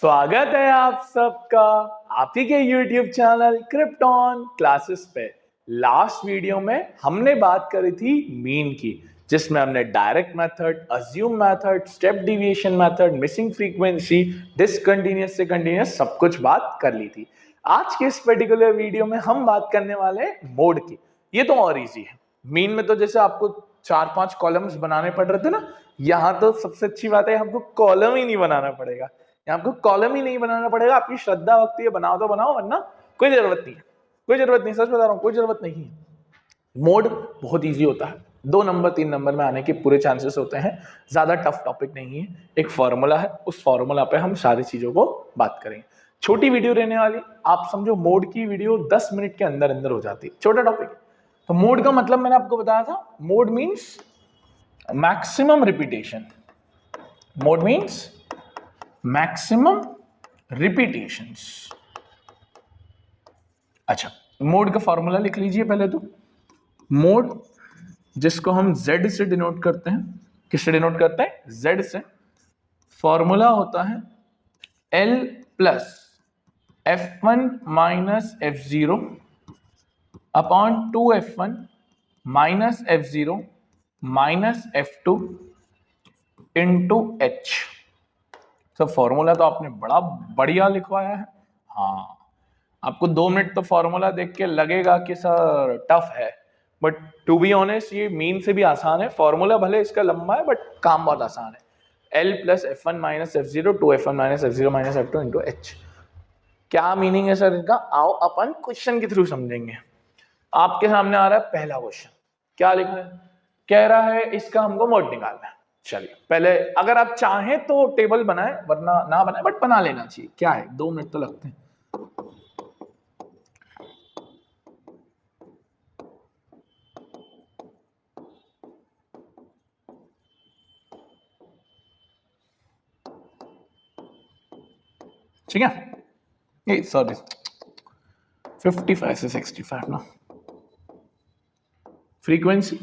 स्वागत है आप सबका आपके के YouTube चैनल क्रिप्टॉन क्लासेस पे। लास्ट वीडियो में हमने बात करी थी मीन की, जिसमें हमने direct method, assume method, step deviation method, missing frequency, discontinuous से कंटिन्यूअस सब कुछ बात कर ली थी। आज के इस पर्टिकुलर वीडियो में हम बात करने वाले हैं मोड की। ये तो और इजी है। मीन में तो जैसे आपको 4-5 कॉलम्स बनाने पड़ रहे थे ना, यहाँ तो सबसे अच्छी बात है हमको कॉलम ही नहीं बनाना पड़ेगा। आपको कॉलम ही नहीं बनाना पड़ेगा। आपकी श्रद्धा भक्ति है, बनाओ तो बनाओ, वरना कोई जरूरत नहीं है। कोई जरूरत नहीं, सच बता रहा हूं, कोई जरूरत नहीं है। मोड बहुत इजी होता है, 2 नंबर 3 नंबर में आने के पूरे चांसेस होते हैं। ज्यादा टफ टॉपिक नहीं है, एक फॉर्मूला है, उस फॉर्मूला पे हम सारी चीजों को बात करेंगे। छोटी वीडियो रहने वाली, आप समझो मोड की वीडियो 10 मिनट के अंदर अंदर हो जाती है। छोटा टॉपिक। तो मोड का मतलब मैंने आपको बताया था, mode means maximum repetition. Mode means maximum repetitions. अच्छा, मोड का फॉर्मूला लिख लीजिए पहले तो। मोड जिसको हम Z से डिनोट करते हैं, किससे डिनोट करते हैं? Z से। फॉर्मूला होता है L plus F1 minus F0 upon 2F1 minus F0 minus F2 into H। तो फॉर्मूला तो आपने बड़ा बढ़िया लिखवाया है। हाँ, आपको 2 मिनट तो फॉर्मूला देख के लगेगा कि सर टफ है, बट टू बी ऑनेस्ट ये मीन से भी आसान है। फॉर्मूला भले इसका लंबा है, बट काम बहुत आसान है। L plus F1 minus F0 2F1 minus F0 minus F2 into H। क्या मीनिंग है सर इनका? आओ अपन क्वेश्चन के थ्रू समझेंगे। आपके सामने आ रहा है पहला क्वेश्चन। क्या लिखा है? कह रहा है इसका हमको मोड निकालना है। चलिए, पहले अगर आप चाहें तो टेबल बनाए, वरना ना बनाए, बट बना लेना चाहिए। क्या है, 2 मिनट तो लगते हैं। ठीक है, ये सॉरी 55 से 65 ना। फ्रीक्वेंसी,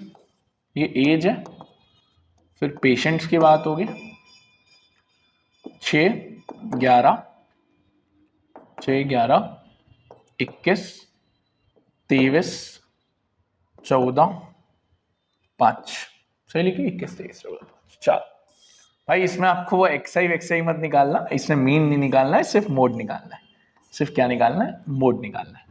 ये एज है, फिर पेशेंट्स की बात होगी। 6 11 6 11 21 23 14 5। सही लिखी? 21 23 14 5। चलो भाई, इसमें आपको वो एक्सआई मत निकालना, इसमें मीन नहीं निकालना है, सिर्फ मोड निकालना है। सिर्फ क्या निकालना है? मोड निकालना है।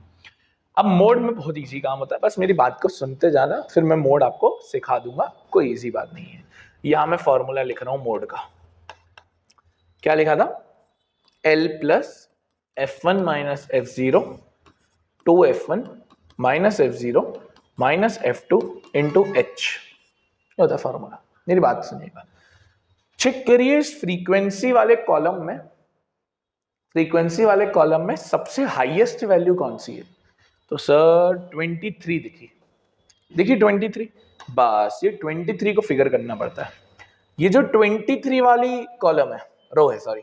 अब मोड में बहुत इजी काम होता है, बस मेरी बात को सुनते जाना, फिर मैं मोड आपको सिखा दूंगा। कोई इजी बात नहीं है। यहां मैं फॉर्मूला लिख रहा हूं मोड का। क्या लिखा था? L plus F1 minus F0 2F1 minus F0 minus F2 into H। ये होता है फॉर्मूला। मेरी बात सुनिएगा, चेक करिए इस फ्रीक्वेंसी वाले कॉलम में। फ्रीक्वेंसी वाले कॉलम में सबसे हाईएस्ट वैल्यू कौन सी है? तो सर 23 देखिए 23। बस ये 23 को फिगर करना पड़ता है। ये जो 23 वाली कॉलम है, रो है, सॉरी,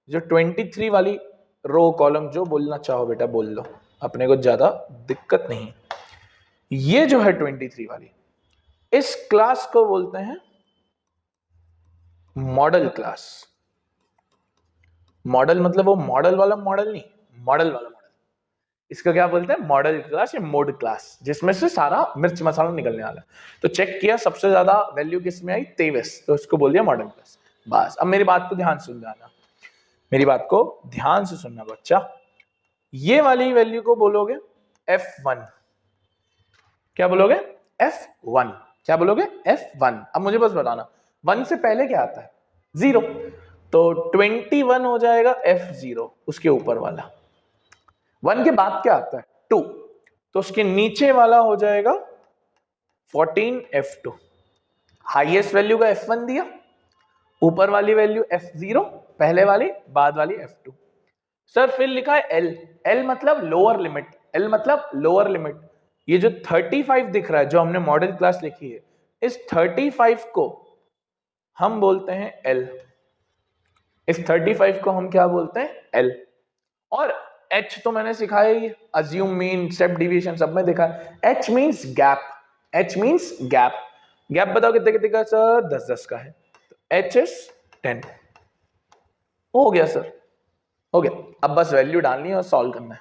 जो 23 वाली रो कॉलम, जो बोलना चाहो बेटा बोल लो, अपने को ज्यादा दिक्कत नहीं। ये जो है 23 वाली, इस क्लास को बोलते हैं मॉडल क्लास। मॉडल मतलब वो मॉडल वाला मॉडल नहीं, मॉडल वाला मॉडल। इसका क्या बोलते हैं? मॉडल क्लास या मोड क्लास, जिसमें से सारा मिर्च मसाला निकलने वाला है। तो चेक किया, सबसे ज्यादा वैल्यू किसमें आई? 23, तो इसको बोल दिया मॉडल क्लास। बस अब मेरी बात को ध्यान से सुनना, मेरी बात को ध्यान से सुनना बच्चा। ये वाली वैल्यू को बोलोगे F1। क्या बोलोगे? F1। क्या बोलोगे? F1। अब मुझे बस बताना, 1 से पहले क्या आता है? 0। तो 21 हो जाएगा F0, उसके ऊपर वाला। 1 के बाद क्या आता है? 2, तो उसके नीचे वाला हो जाएगा 14 F2। हाईएस्ट वैल्यू का F1 दिया, ऊपर वाली वैल्यू F0, पहले वाली, बाद वाली F2। सर फिर लिखा है L। L मतलब लोअर लिमिट, L मतलब लोअर लिमिट। ये जो 35 दिख रहा है, जो हमने मॉडल क्लास लिखी है, इस 35 को हम बोलते हैं L। इस 35 को हम क्या बोलते हैं? L। और H तो मैंने सिखाया ही, अज्यूम, मीन, स्टेप डिविएशन सब में देखा है। H means gap. H means gap. Gap बताओ कितने कितने का? सर 10-10 का है। तो H इज 10। हो गया सर। हो गया। अब बस वैल्यू डालनी है और सॉल्व करना है।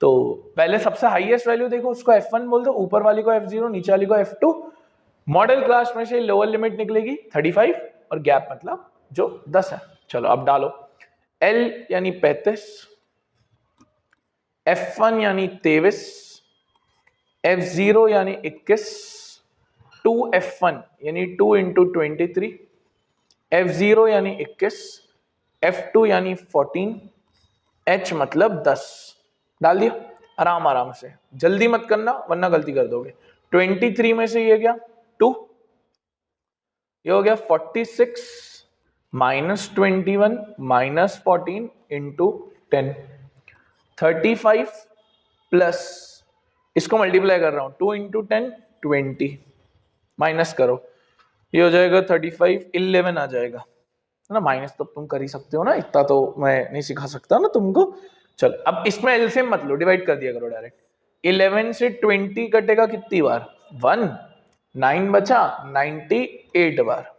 तो पहले सबसे हाईएस्ट वैल्यू देखो, उसको F1 बोल दो, ऊपर वाली को F0, नीचे वाली को F2। मॉडल क्लास में से लोअर लिमिट निकलेगी 35 और गैप मतलब जो 10 है। चलो अब डालो, L यानी 35, F1 यानी 23, F0 यानी 21, 2F1 यानी 2 इंटू 23, F0 यानी 21, F2 यानी 14, H मतलब 10। डाल दिया आराम आराम से, जल्दी मत करना वरना गलती कर दोगे। 23 में से ये गया 2, ये हो गया 46 माइनस 21 माइनस 14 इंटू 10, 35 प्लस इसको मल्टीप्लाई कर रहा हूं 2 इंटू 10 20, माइनस करो, ये हो जाएगा 35, 11 आ जाएगा है ना। माइनस तो तुम कर ही सकते हो ना, इतना तो मैं नहीं सिखा सकता ना तुमको। चलो अब इसमें एलसीएम मत लो, डिवाइड कर दिया करो डायरेक्ट। 11 से 20 कटेगा कितनी बार? 1, 9 बचा 98 बार,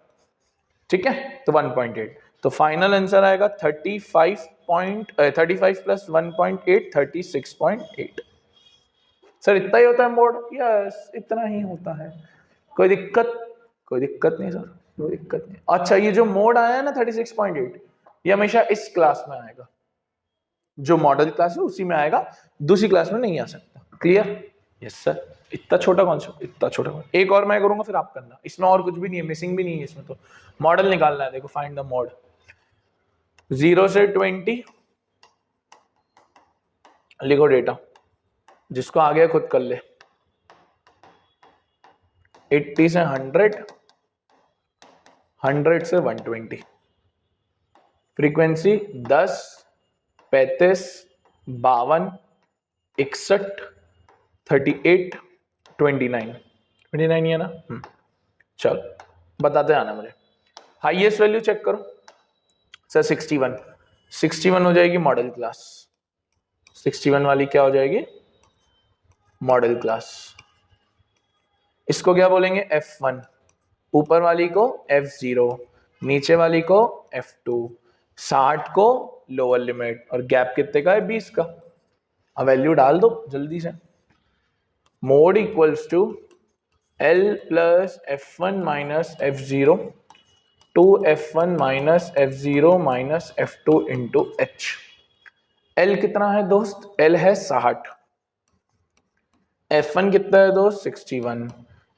ठीक है, तो 1.8। तो फाइनल आंसर आएगा 35 प्लस 1.8 36.8। सर इतना ही होता है मोड? यस इतना ही होता है। कोई दिक्कत? कोई दिक्कत नहीं सर, कोई दिक्कत नहीं। अच्छा ये जो मोड आया है ना 36.8, ये हमेशा इस क्लास में आएगा, जो मॉडल क्लास है उसी में आएगा, दूसरी क्लास में नहीं आ सकता। क्लियर? Yes sir. इतना छोटा कॉन्सेप्ट, इतना छोटा कॉन्सेप्ट। एक और मैं करूंगा फिर आप करना, इसमें और कुछ भी नहीं है, मिसिंग भी नहीं है इसमें। तो मॉडल निकालना है, देखो फाइंड द मोड। 0 से 20 लिखो डेटा, जिसको आ गया खुद कर ले। 80 से 100, 100 से 120, फ्रीक्वेंसी 10, 35, 52, 61, 38, 29, 29 है ना। चलो बताते आना मुझे। हाईएस्ट वैल्यू चेक करो सर, 61, 61 हो जाएगी मॉडल क्लास। 61 वाली क्या हो जाएगी? Model class. इसको क्या बोलेंगे? F1, ऊपर वाली को F0, नीचे वाली को F2, 60 को लोअर लिमिट, और गैप कितने का है? 20 का। अब वैल्यू डाल दो जल्दी से। Mode equals to L plus F1 minus F0 2F1 minus F0 minus F2 into H। L कितना है दोस्त? L है 60, F1 कितना है दोस्त? 61,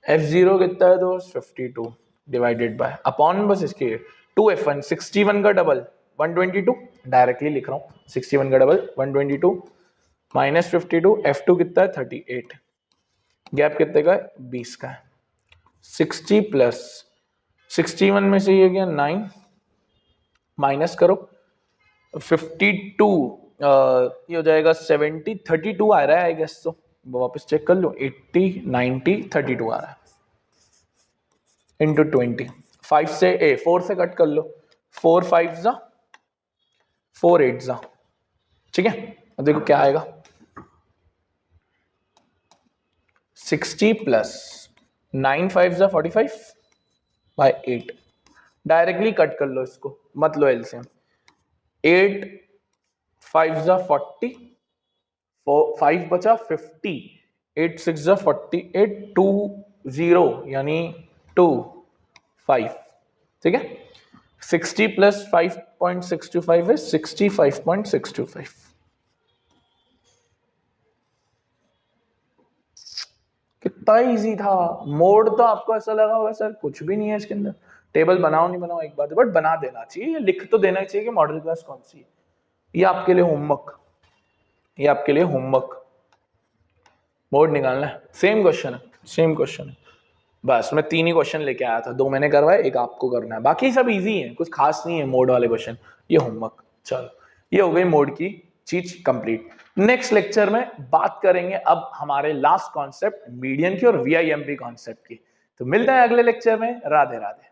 F0 कितना है दोस्त? 52, डिवाइडेड बाय अपॉन बस इसके 2F1, 61 का डबल 122, डायरेक्टली लिख रहा हूँ 61 का डबल 122 माइनस 52, F2 कितना है? 38, गैप कितने का है? 20 का है। 60 प्लस 61 में से ये गया 9, माइनस करो 52, ये हो जाएगा 70, 32 आ रहा है आई गेस। तो वापस चेक कर लो, 80, 90, 32 आ रहा है इंटू 20। 5 से 4 से कट कर लो, 4 5 जा 4 8 जा, ठीक है। अब देखो क्या आएगा, 60 प्लस 9 5 जा 45 बाय 8, डायरेक्टली कट कर लो इसको, मत लो एलसीएम। 8 5 जा 40, 5 बचा 50, 8 6 जा 48, 2 0 यानी 2 5, ठीक है। 60 प्लस 5.625 है 65.625। कितना इजी था। मोड तो आपको ऐसा लगा होगा सर कुछ भी नहीं है इसके अंदर, टेबल बनाओ नहीं बनाओ एक बात है, बट बना देना चाहिए, लिख तो देना चाहिए कि मॉडल क्लास कौन सी है। ये आपके लिए होमवर्क, ये आपके लिए होमवर्क। मोड निकालना है, सेम क्वेश्चन है, सेम क्वेश्चन है। बस मैं 3 ही क्वेश्चन लेके आया था, 2 मैंने करवाए, एक आपको करना है, बाकी सब इजी है, कुछ खास नहीं है मोड वाले क्वेश्चन, ये होमवर्क। चलो ये हो गई मोड की चीज कंप्लीट। नेक्स्ट लेक्चर में बात करेंगे अब हमारे लास्ट कॉन्सेप्ट मीडियन की और VIMP कॉन्सेप्ट की। तो मिलता है अगले लेक्चर में। राधे राधे।